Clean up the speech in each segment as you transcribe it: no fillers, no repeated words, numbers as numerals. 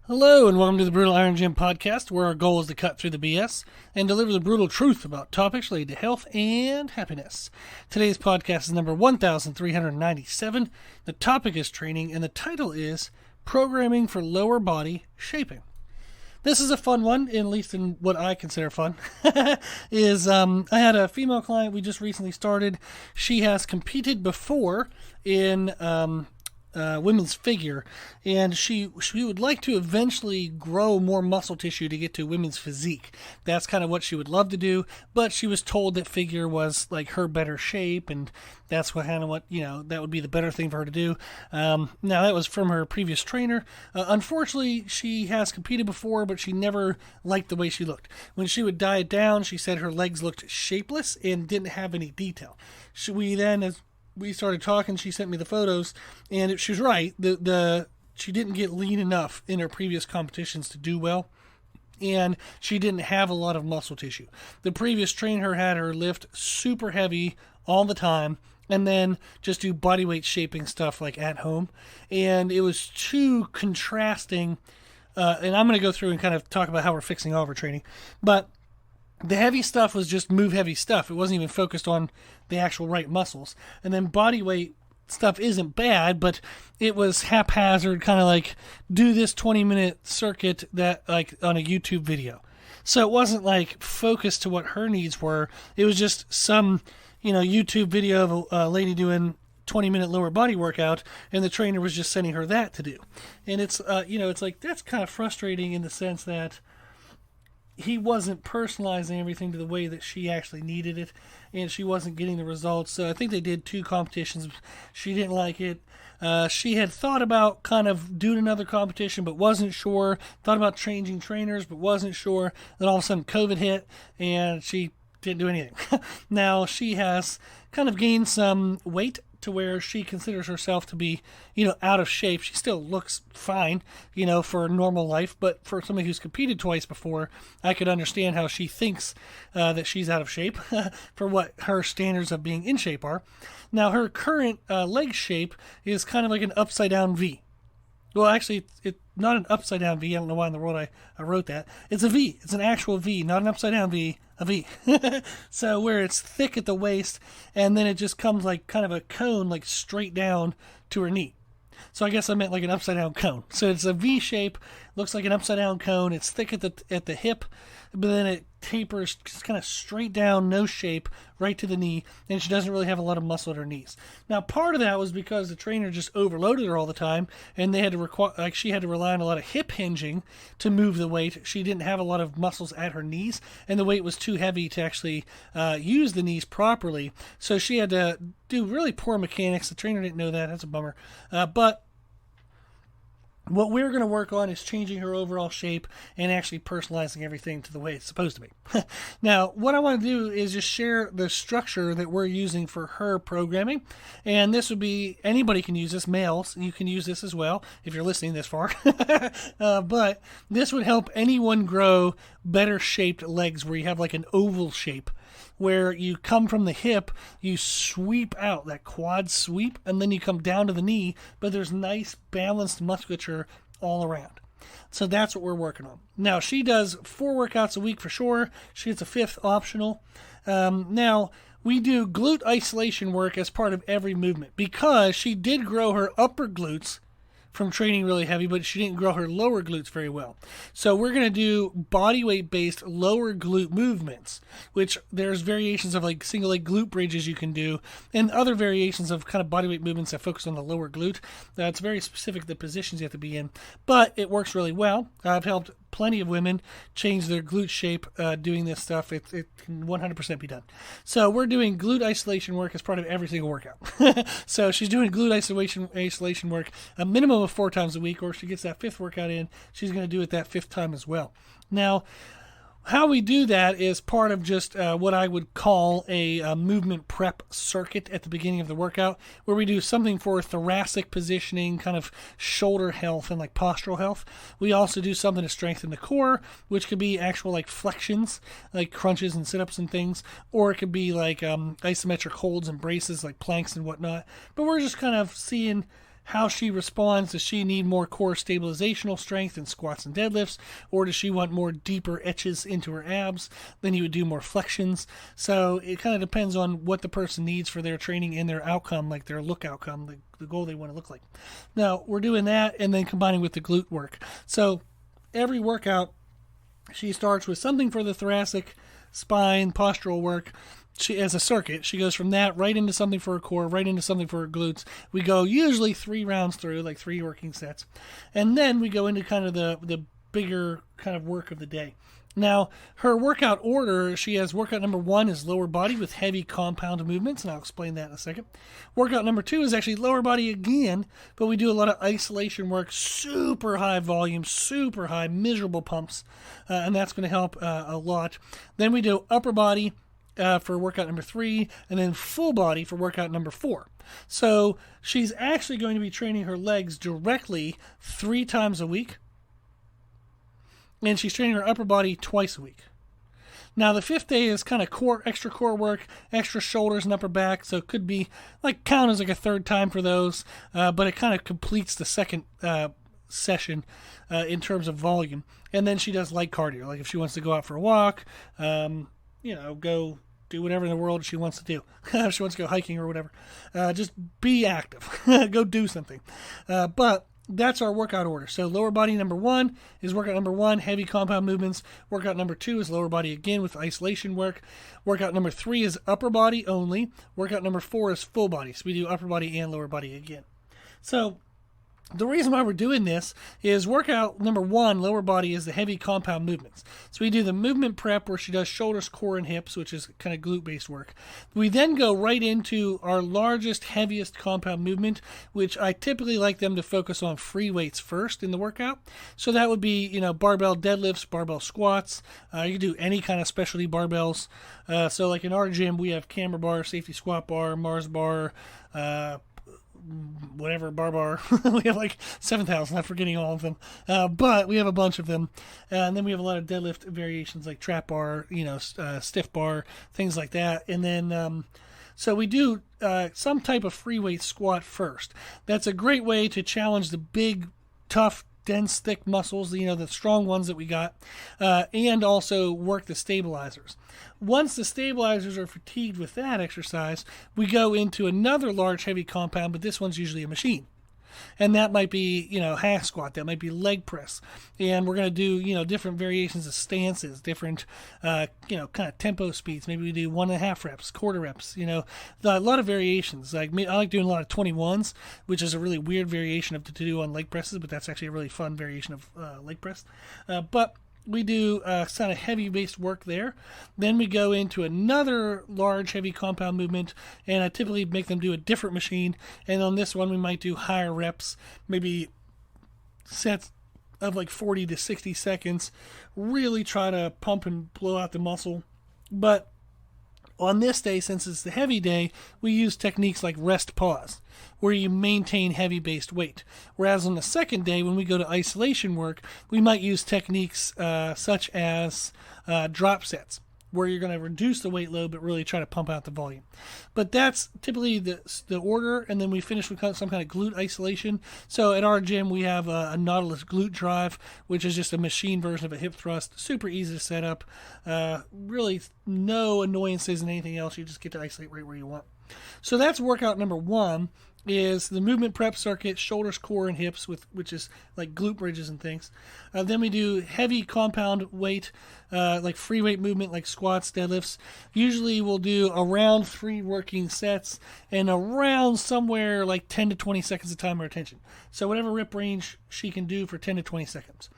Hello and welcome to the Brutal Iron Gym podcast, where our goal is to cut through the BS and deliver the brutal truth about topics related to health and happiness. Today's podcast is number 1397. The topic is training and the title is Programming for Lower Body Shaping. This is a fun one, at least in what I consider fun. I had a female client we just recently started. She has competed before in women's figure, and she would like to eventually grow more muscle tissue to get to women's physique. That's kind of what she would love to do, but she was told that figure was like her better shape, and that's what that would be the better thing for her to do. Now that was from her previous trainer. Unfortunately, she has competed before, but she never liked the way she looked. When she would diet down, she said her legs looked shapeless and didn't have any detail. We started talking, she sent me the photos, and she was right. She didn't get lean enough in her previous competitions to do well, and she didn't have a lot of muscle tissue. The previous trainer had her lift super heavy all the time, and then just do bodyweight shaping stuff like at home, and it was too contrasting. And I'm going to go through and kind of talk about how we're fixing all of our training, but the heavy stuff was just move heavy stuff. It wasn't even focused on the actual right muscles. And then body weight stuff isn't bad, but it was haphazard, kind of like do this 20-minute circuit that like on a YouTube video. So it wasn't like focused to what her needs were. It was just some, YouTube video of a lady doing 20-minute lower body workout, and the trainer was just sending her that to do. And it's like that's kind of frustrating in the sense that he wasn't personalizing everything to the way that she actually needed it, and she wasn't getting the results. So I think they did 2 competitions. She didn't like it. She had thought about kind of doing another competition, but wasn't sure. Thought about changing trainers, but wasn't sure. Then all of a sudden COVID hit, and she didn't do anything. Now she has kind of gained some weight to where she considers herself to be, out of shape. She still looks fine, for normal life, but for somebody who's competed twice before, I could understand how she thinks that she's out of shape for what her standards of being in shape are. Now, her current leg shape is kind of like an upside down V. Well, actually, it's not an upside down V. I don't know why in the world I wrote that. It's a V. It's an actual V, not an upside down V, a V. So where it's thick at the waist, and then it just comes like kind of a cone, like straight down to her knee. So I guess I meant like an upside down cone. So it's a V shape, looks like an upside down cone. It's thick at the hip, but then it tapers kind of straight down, no shape, right to the knee, and she doesn't really have a lot of muscle at her knees. Now, part of that was because the trainer just overloaded her all the time, and they had to she had to rely on a lot of hip hinging to move the weight. She didn't have a lot of muscles at her knees, and the weight was too heavy to actually use the knees properly. So she had to do really poor mechanics. The trainer didn't know that. That's a bummer. But what we're going to work on is changing her overall shape and actually personalizing everything to the way it's supposed to be. Now, what I want to do is just share the structure that we're using for her programming. And this would be, anybody can use this, males, you can use this as well if you're listening this far. But this would help anyone grow better shaped legs where you have like an oval shape, where you come from the hip, you sweep out, that quad sweep, and then you come down to the knee, but there's nice balanced musculature all around. So that's what we're working on. Now, she does 4 workouts a week for sure. She gets a 5th optional. Now, we do glute isolation work as part of every movement because she did grow her upper glutes from training really heavy, but she didn't grow her lower glutes very well. So we're going to do body weight based lower glute movements, which there's variations of like single leg glute bridges you can do, and other variations of kind of body weight movements that focus on the lower glute. It's very specific to the positions you have to be in, but it works really well. I've helped plenty of women change their glute shape doing this stuff. It can 100% be done. So we're doing glute isolation work as part of every single workout. So she's doing glute isolation work a minimum of 4 times a week, or if she gets that 5th workout in, she's going to do it that 5th time as well. Now, how we do that is part of just what I would call a movement prep circuit at the beginning of the workout, where we do something for thoracic positioning, kind of shoulder health and like postural health. We also do something to strengthen the core, which could be actual like flexions, like crunches and sit-ups and things, or it could be like isometric holds and braces like planks and whatnot. But we're just kind of seeing how she responds. Does she need more core stabilizational strength in squats and deadlifts, or does she want more deeper etches into her abs? Then you would do more flexions. So it kind of depends on what the person needs for their training and their outcome, like their look outcome, the goal they want to look like. Now, we're doing that and then combining with the glute work. So every workout, she starts with something for the thoracic, spine, postural work. She, as a circuit, she goes from that right into something for her core, right into something for her glutes. We go usually 3 rounds through, like 3 working sets. And then we go into kind of the bigger kind of work of the day. Now, her workout order, she has workout number 1 is lower body with heavy compound movements, and I'll explain that in a second. Workout number 2 is actually lower body again, but we do a lot of isolation work, super high volume, super high, miserable pumps, and that's going to help a lot. Then we do upper body for workout number 3, and then full body for workout number 4. So she's actually going to be training her legs directly 3 times a week, and she's training her upper body twice a week. Now the 5th day is kind of extra core work, extra shoulders and upper back, so it could be count as like a 3rd time for those, but it kind of completes the 2nd session in terms of volume. And then she does light cardio, like if she wants to go out for a walk, go do whatever in the world she wants to do. If she wants to go hiking or whatever, just be active. Go do something. But that's our workout order. So lower body number 1 is workout number 1, heavy compound movements. Workout number 2 is lower body again with isolation work. Workout number 3 is upper body only. Workout number 4 is full body. So we do upper body and lower body again. So the reason why we're doing this is workout number 1, lower body, is the heavy compound movements. So we do the movement prep where she does shoulders, core, and hips, which is kind of glute-based work. We then go right into our largest, heaviest compound movement, which I typically like them to focus on free weights first in the workout. So that would be, barbell deadlifts, barbell squats. You can do any kind of specialty barbells. So like in our gym, we have camber bar, safety squat bar, Mars bar, whatever bar. We have 7,000. I'm forgetting all of them, but we have a bunch of them. And then we have a lot of deadlift variations like trap bar, stiff bar, things like that. And then so we do some type of free weight squat first. That's a great way to challenge the big, tough, dense, thick muscles, the strong ones that we got, and also work the stabilizers. Once the stabilizers are fatigued with that exercise, we go into another large, heavy compound, but this one's usually a machine. And that might be, half squat, that might be leg press. And we're going to do, different variations of stances, different, kind of tempo speeds. Maybe we do 1.5 reps, quarter reps, a lot of variations. I like doing a lot of 21s, which is a really weird variation to do on leg presses, but that's actually a really fun variation of leg press. But we do kind of heavy-based work there. Then we go into another large, heavy compound movement, and I typically make them do a different machine. And on this one, we might do higher reps, maybe sets of 40 to 60 seconds. Really try to pump and blow out the muscle. But on this day, since it's the heavy day, we use techniques like rest pause, where you maintain heavy-based weight. Whereas on the 2nd day, when we go to isolation work, we might use techniques such as drop sets, where you're going to reduce the weight load but really try to pump out the volume. But that's typically the order, and then we finish with some kind of glute isolation. So at our gym, we have a Nautilus glute drive, which is just a machine version of a hip thrust. Super easy to set up. Really no annoyances and anything else. You just get to isolate right where you want. So that's workout number 1. Is the movement prep circuit, shoulders, core, and hips, which is like glute bridges and things. Then we do heavy compound weight, like free weight movement, like squats, deadlifts. Usually we'll do around 3 working sets and around somewhere like 10 to 20 seconds of time or attention. So whatever rep range she can do for 10 to 20 seconds.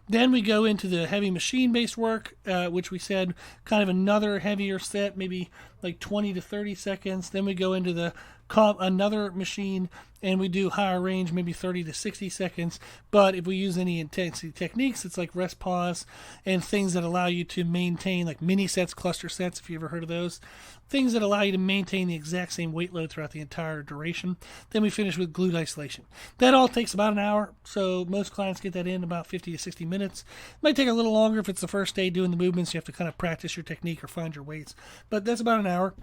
Then we go into the heavy machine-based work, which we said kind of another heavier set, maybe like 20 to 30 seconds. Then we go into the another machine, and we do higher range, maybe 30 to 60 seconds. But if we use any intensity techniques, it's like rest pause and things that allow you to maintain, like mini sets, cluster sets, if you ever heard of those. Things that allow you to maintain the exact same weight load throughout the entire duration. Then we finish with glute isolation. That all takes about an hour, so most clients get that in about 50 to 60 minutes. It might take a little longer if it's the first day doing the movements. You have to kind of practice your technique or find your weights. But that's about an hour.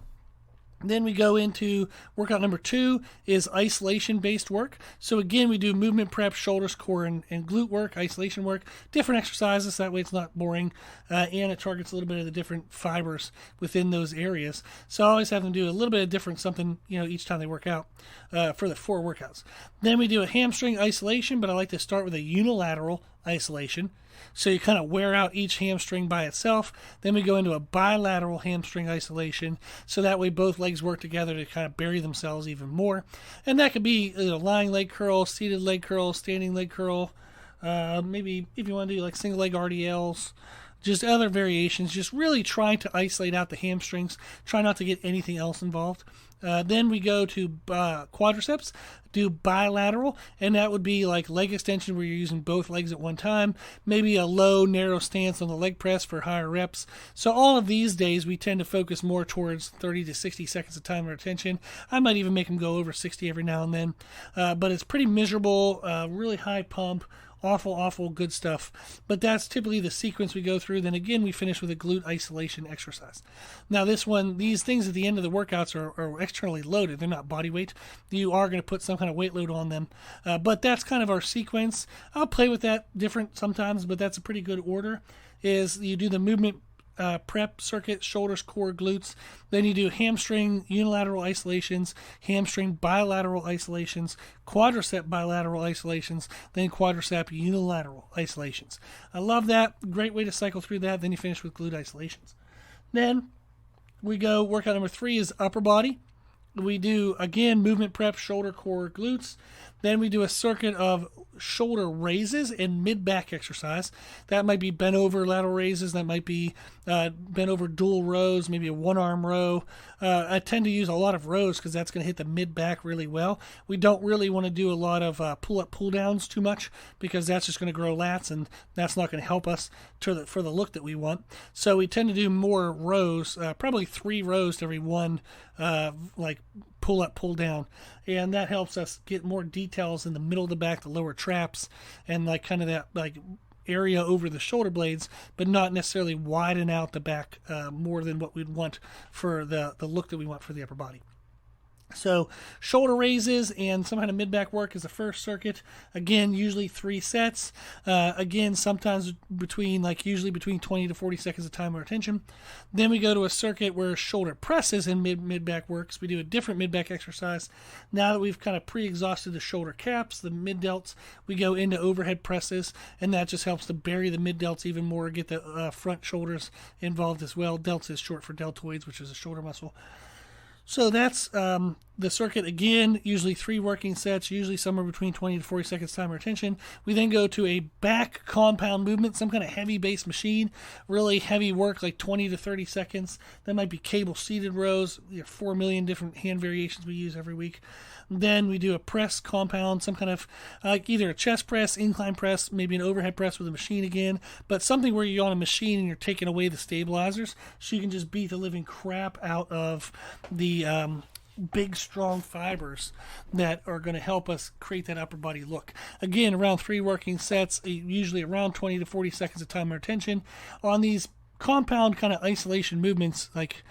Then we go into workout number 2 is isolation-based work. So again, we do movement prep, shoulders, core, and glute work, isolation work, different exercises. That way it's not boring, and it targets a little bit of the different fibers within those areas. So I always have them do a little bit of different something, each time they work out for the 4 workouts. Then we do a hamstring isolation, but I like to start with a unilateral isolation. So you kind of wear out each hamstring by itself. Then we go into a bilateral hamstring isolation. So that way both legs work together to kind of bury themselves even more. And that could be lying leg curl, seated leg curl, standing leg curl. Maybe if you want to do like single leg RDLs, just other variations, just really trying to isolate out the hamstrings. Try not to get anything else involved. Then we go to quadriceps, do bilateral, and that would be like leg extension where you're using both legs at one time, maybe a low, narrow stance on the leg press for higher reps. So all of these days, we tend to focus more towards 30 to 60 seconds of time or attention. I might even make them go over 60 every now and then, but it's pretty miserable, really high pump, awful good stuff. But that's typically the sequence we go through. Then again, we finish with a glute isolation exercise. Now these things at the end of the workouts are externally loaded. They're not body weight. You are going to put some kind of weight load on them. But that's kind of our sequence. I'll play with that different sometimes, but that's a pretty good order. Is you do the movement prep circuit, shoulders, core, glutes. Then you do hamstring unilateral isolations, hamstring bilateral isolations, quadricep bilateral isolations, then quadricep unilateral isolations. I love that. Great way to cycle through that. Then you finish with glute isolations. Then we go, workout number 3 is upper body. We do, again, movement prep, shoulder, core, glutes. Then we do a circuit of shoulder raises and mid-back exercise. That might be bent over lateral raises. That might be bent over dual rows, maybe a one-arm row. I tend to use a lot of rows because that's going to hit the mid-back really well. We don't really want to do a lot of pull-up, pull-downs too much because that's just going to grow lats, and that's not going to help us for the look that we want. So we tend to do more rows, probably 3 rows to every one, like pull up, pull down, and that helps us get more details in the middle of the back, the lower traps, and like kind of that like area over the shoulder blades, but not necessarily widen out the back more than what we'd want for the look that we want for the upper body. So shoulder raises and some kind of mid-back work is the first circuit. Again, usually 3 sets. Again, sometimes usually between 20 to 40 seconds of time or attention. Then we go to a circuit where shoulder presses and mid-back works. We do a different mid-back exercise. Now that we've kind of pre-exhausted the shoulder caps, the mid-delts, we go into overhead presses, and that just helps to bury the mid-delts even more, get the front shoulders involved as well. Delts is short for deltoids, which is a shoulder muscle. So that's the circuit. Again, usually 3 working sets, usually somewhere between 20 to 40 seconds time or attention. We then go to a back compound movement, some kind of heavy base machine, really heavy work, like 20 to 30 seconds. That might be cable seated rows. We have 4 million different hand variations we use every week. Then we do a press compound, some kind of either a chest press, incline press, maybe an overhead press with a machine again, but something where you're on a machine and you're taking away the stabilizers so you can just beat the living crap out of the big, strong fibers that are going to help us create that upper body look. Again, around 3 working sets, usually around 20 to 40 seconds of time or attention on these compound kind of isolation movements, like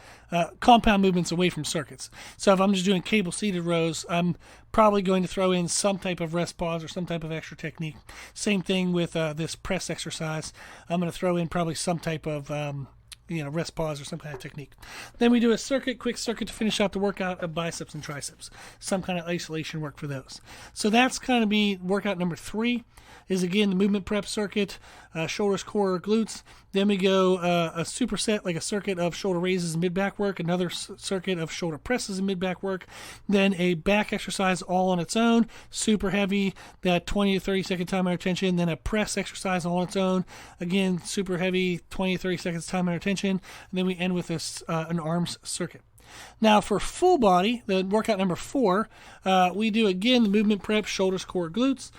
compound movements away from circuits. So if I'm just doing cable seated rows, I'm probably going to throw in some type of rest pause or some type of extra technique. Same thing with this press exercise. I'm going to throw in probably some type of rest pause or some kind of technique. Then we do a quick circuit to finish out the workout of biceps and triceps. Some kind of isolation work for those. So that's kind of be workout number 3 is again the movement prep circuit, shoulders, core, glutes. Then we go a superset, like a circuit of shoulder raises and mid-back work, another circuit of shoulder presses and mid-back work, then a back exercise all on its own, super heavy, that 20 to 30 second time under tension, then a press exercise all on its own, again, super heavy, 20 to 30 seconds time under tension, and then we end with an arms circuit. Now for full body, the workout number 4, we do again the movement prep, shoulders, core, glutes,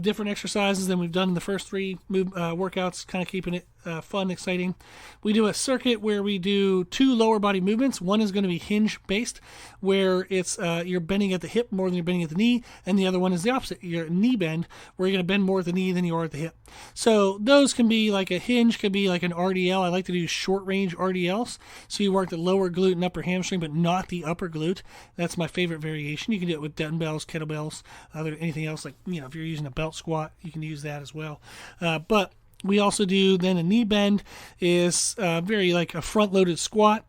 different exercises than we've done in the first 3 workouts, kind of keeping it fun, exciting. We do a circuit where we do 2 lower body movements. One is going to be hinge based, where it's you're bending at the hip more than you're bending at the knee, and the other one is the opposite. You're knee bend, where you're going to bend more at the knee than you are at the hip. So those can be like a hinge, can be like an RDL. I like to do short range RDLs. So you work the lower glute and upper hamstring, but not the upper glute. That's my favorite variation. You can do it with dumbbells, kettlebells, anything else. Like, if you're using a belt squat, you can use that as well. But we also do then a knee bend is very like a front loaded squat.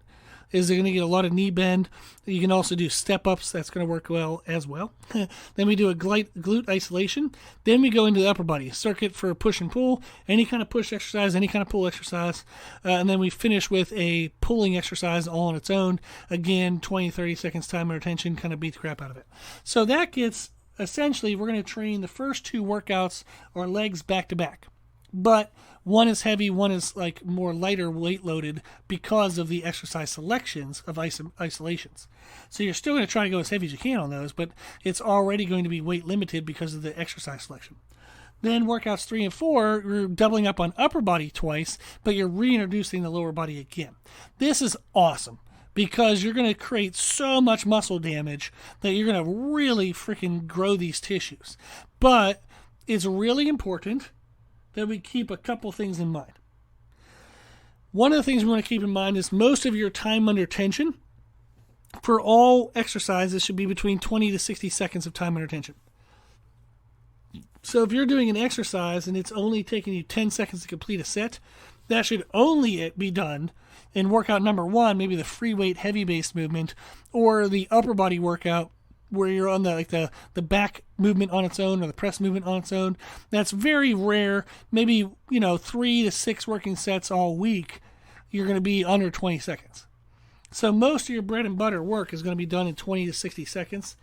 Is going to get a lot of knee bend. You can also do step-ups. That's going to work well as well. Then we do a glute isolation. Then we go into the upper body circuit for push and pull, any kind of push exercise, any kind of pull exercise. And then we finish with a pulling exercise all on its own. Again, 20, 30 seconds time under tension, kind of beat the crap out of it. So that gets, essentially, we're going to train the first 2 workouts or legs back to back. But one is heavy, one is like more lighter weight loaded because of the exercise selections of isolations. So you're still going to try to go as heavy as you can on those, but it's already going to be weight limited because of the exercise selection. Then workouts 3 and 4, you're doubling up on upper body twice, but you're reintroducing the lower body again. This is awesome, because you're going to create so much muscle damage that you're going to really freaking grow these tissues. But it's really important that we keep a couple things in mind. One of the things we want to keep in mind is most of your time under tension for all exercises should be between 20 to 60 seconds of time under tension. So if you're doing an exercise and it's only taking you 10 seconds to complete a set, that should only be done in workout number 1, maybe the free weight heavy based movement, or the upper body workout where you're on the back movement on its own or the press movement on its own. That's very rare. Maybe 3 to 6 working sets all week, you're going to be under 20 seconds. So most of your bread and butter work is going to be done in 20 to 60 seconds.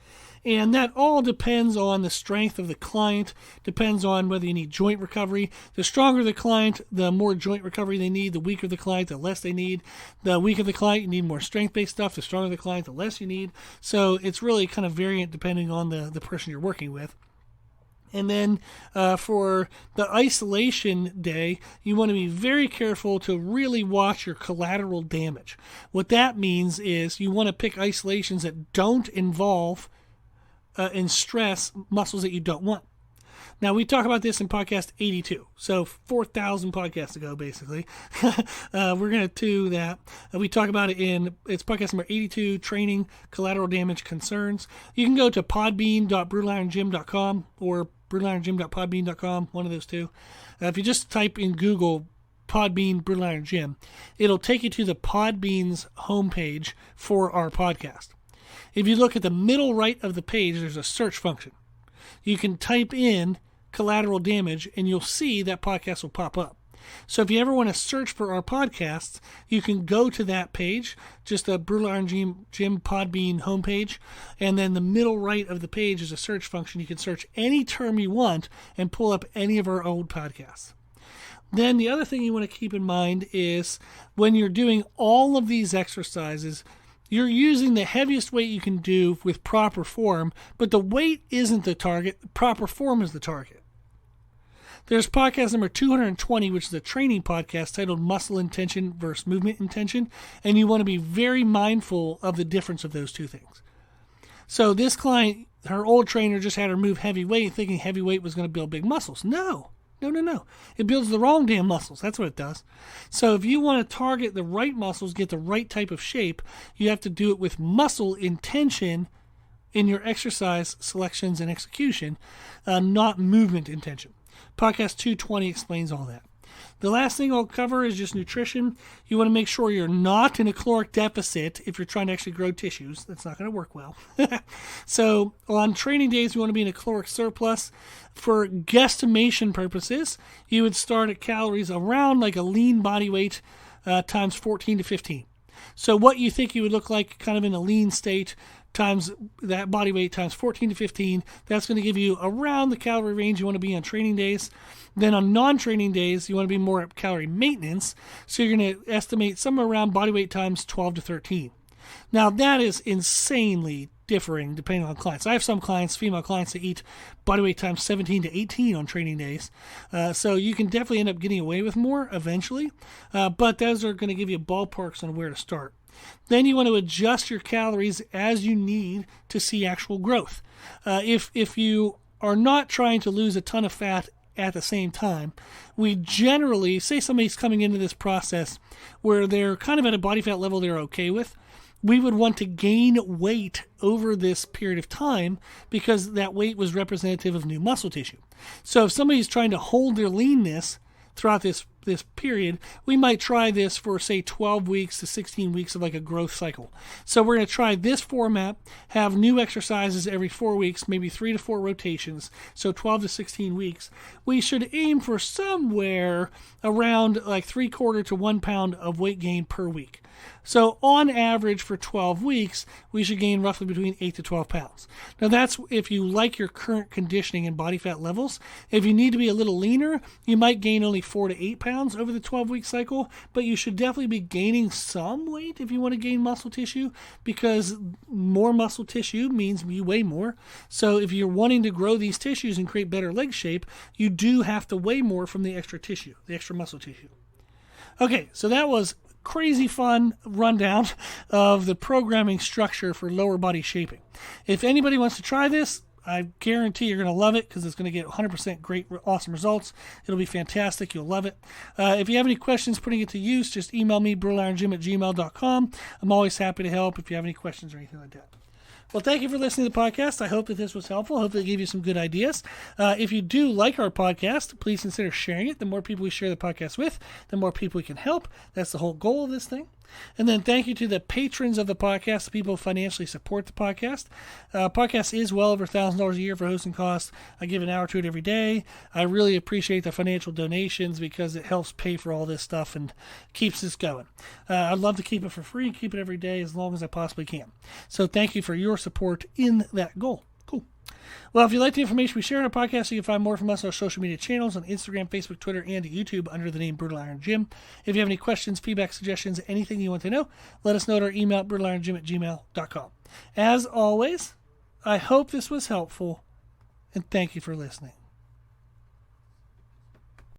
And that all depends on the strength of the client, depends on whether you need joint recovery. The stronger the client, the more joint recovery they need. The weaker the client, the less they need. The weaker the client, you need more strength-based stuff. The stronger the client, the less you need. So it's really kind of variant depending on the person you're working with. And then for the isolation day, you want to be very careful to really watch your collateral damage. What that means is you want to pick isolations that don't involve and stress muscles that you don't want. Now, we talk about this in podcast 82, so 4,000 podcasts ago, basically. We're going to do that. We talk about it it's podcast number 82, Training Collateral Damage Concerns. You can go to podbean.brutalirongym.com or brutalirongym.podbean.com, one of those two. If you just type in Google Podbean Brutal Iron Gym, it'll take you to the Podbean's homepage for our podcast. If you look at the middle right of the page, there's a search function. You can type in collateral damage and you'll see that podcast will pop up. So if you ever want to search for our podcasts, you can go to that page, just the Brutal Iron Gym Podbean homepage, and then the middle right of the page is a search function. You can search any term you want and pull up any of our old podcasts. Then the other thing you want to keep in mind is when you're doing all of these exercises, you're using the heaviest weight you can do with proper form, but the weight isn't the target. The proper form is the target. There's podcast number 220, which is a training podcast titled Muscle Intention versus Movement Intention, and you want to be very mindful of the difference of those two things. So this client, her old trainer just had her move heavy weight, thinking heavy weight was going to build big muscles. No. It builds the wrong damn muscles. That's what it does. So if you want to target the right muscles, get the right type of shape, you have to do it with muscle intention in your exercise selections and execution, not movement intention. Podcast 220 explains all that. The last thing I'll cover is just nutrition. You want to make sure you're not in a caloric deficit if you're trying to actually grow tissues. That's not going to work well. So on training days, you want to be in a caloric surplus. For guesstimation purposes, you would start at calories around like a lean body weight times 14 to 15. So what you think you would look like kind of in a lean state times that body weight times 14 to 15, that's going to give you around the calorie range you want to be on training days. Then on non-training days, you want to be more at calorie maintenance, so you're going to estimate somewhere around body weight times 12 to 13. Now that is insanely differing depending on clients. I have some clients, female clients, that eat body weight times 17 to 18 on training days. So you can definitely end up getting away with more eventually, but those are going to give you ballparks on where to start. Then you want to adjust your calories as you need to see actual growth. If you are not trying to lose a ton of fat at the same time, we generally, say somebody's coming into this process where they're kind of at a body fat level they're okay with, we would want to gain weight over this period of time because that weight was representative of new muscle tissue. So if somebody's trying to hold their leanness throughout this period, we might try this for, say, 12 weeks to 16 weeks of like a growth cycle. So we're going to try this format, have new exercises every 4 weeks, maybe 3 to 4 rotations, so 12 to 16 weeks. We should aim for somewhere around like 3/4 to 1 pound of weight gain per week. So on average for 12 weeks, we should gain roughly between 8 to 12 pounds. Now that's if you like your current conditioning and body fat levels. If you need to be a little leaner, you might gain only 4 to 8 pounds over the 12-week cycle, but you should definitely be gaining some weight if you want to gain muscle tissue, because more muscle tissue means you weigh more. So if you're wanting to grow these tissues and create better leg shape, you do have to weigh more from the extra tissue, the extra muscle tissue. Okay, so that was crazy fun rundown of the programming structure for lower body shaping. If anybody wants to try this, I guarantee you're going to love it because it's going to get 100% great, awesome results. It'll be fantastic. You'll love it. If you have any questions putting it to use, just email me, brutalirongym@gmail.com. I'm always happy to help if you have any questions or anything like that. Well, thank you for listening to the podcast. I hope that this was helpful. Hopefully it gave you some good ideas. If you do like our podcast, please consider sharing it. The more people we share the podcast with, the more people we can help. That's the whole goal of this thing. And then thank you to the patrons of the podcast, the people who financially support the podcast. Podcast is well over $1,000 a year for hosting costs. I give an hour to it every day. I really appreciate the financial donations because it helps pay for all this stuff and keeps this going. I'd love to keep it for free and keep it every day as long as I possibly can. So thank you for your support in that goal. Cool. Well, if you like the information we share on our podcast, you can find more from us on our social media channels on Instagram, Facebook, Twitter, and YouTube under the name Brutal Iron Gym. If you have any questions, feedback, suggestions, anything you want to know, let us know at our email at brutalirongym@gmail.com. As always, I hope this was helpful, and thank you for listening.